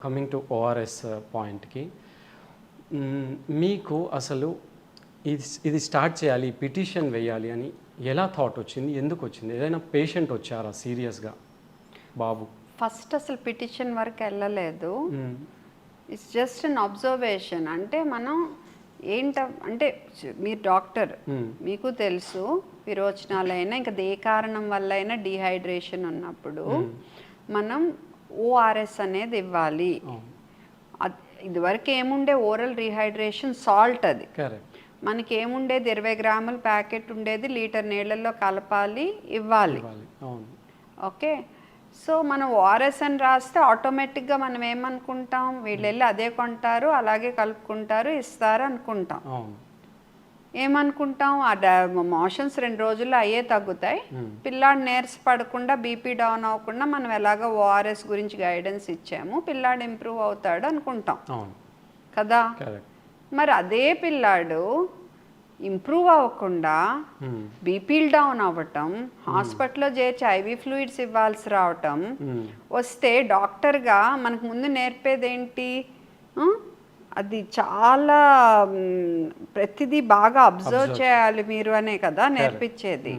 Coming to ORS పాయింట్కి మీకు అసలు ఇది స్టార్ట్ చేయాలి, పిటిషన్ వేయాలి అని ఎలా థాట్ వచ్చింది, ఎందుకు వచ్చింది? ఏదైనా పేషెంట్ వచ్చారా సీరియస్గా బాబు? ఫస్ట్ అసలు పిటిషన్ వరకు వెళ్ళలేదు. It's just an observation. అంటే మనం అంటే మీరు డాక్టర్, మీకు తెలుసు విరోచనాలైనా ఇంకా ఏ కారణం వల్ల అయినా డీహైడ్రేషన్ ఉన్నప్పుడు మనం ఓఆర్ఎస్ అనేది ఇవ్వాలి. ఇదివరకు ఏముండే ఓరల్ రీహైడ్రేషన్ సాల్ట్, అది మనకి ఏముండేది 20 గ్రాముల ప్యాకెట్ ఉండేది, లీటర్ నీళ్ళల్లో కలపాలి ఇవ్వాలి. ఓకే, సో మనం ఓఆర్ఎస్ అని రాస్తే ఆటోమేటిక్గా మనం ఏమనుకుంటాం, వీళ్ళు వెళ్ళి అదే కొంటారు, అలాగే కలుపుకుంటారు, ఇస్తారు అనుకుంటాం. ఏమనుకుంటాం, మోషన్స్ 2 రోజుల్లో అయ్యే తగ్గుతాయి, పిల్లాడు నీరస పడకుండా బీపీ డౌన్ అవ్వకుండా మనం ఎలాగో ఓఆర్ఎస్ గురించి గైడెన్స్ ఇచ్చాము, పిల్లాడు ఇంప్రూవ్ అవుతాడు అనుకుంటాం కదా. మరి అదే పిల్లాడు ఇంప్రూవ్ అవ్వకుండా బీపీలు డౌన్ అవ్వటం, హాస్పిటల్లో చేర్చి ఐవీ ఫ్లూయిడ్స్ ఇవ్వాల్సి రావటం వస్తే డాక్టర్గా మనకు ముందు నేర్పేది ఏంటి? అది చాలా ప్రతిదీ బాగా అబ్జర్వ్ చేయాలి మీరు అనే కదా నేర్పించేది.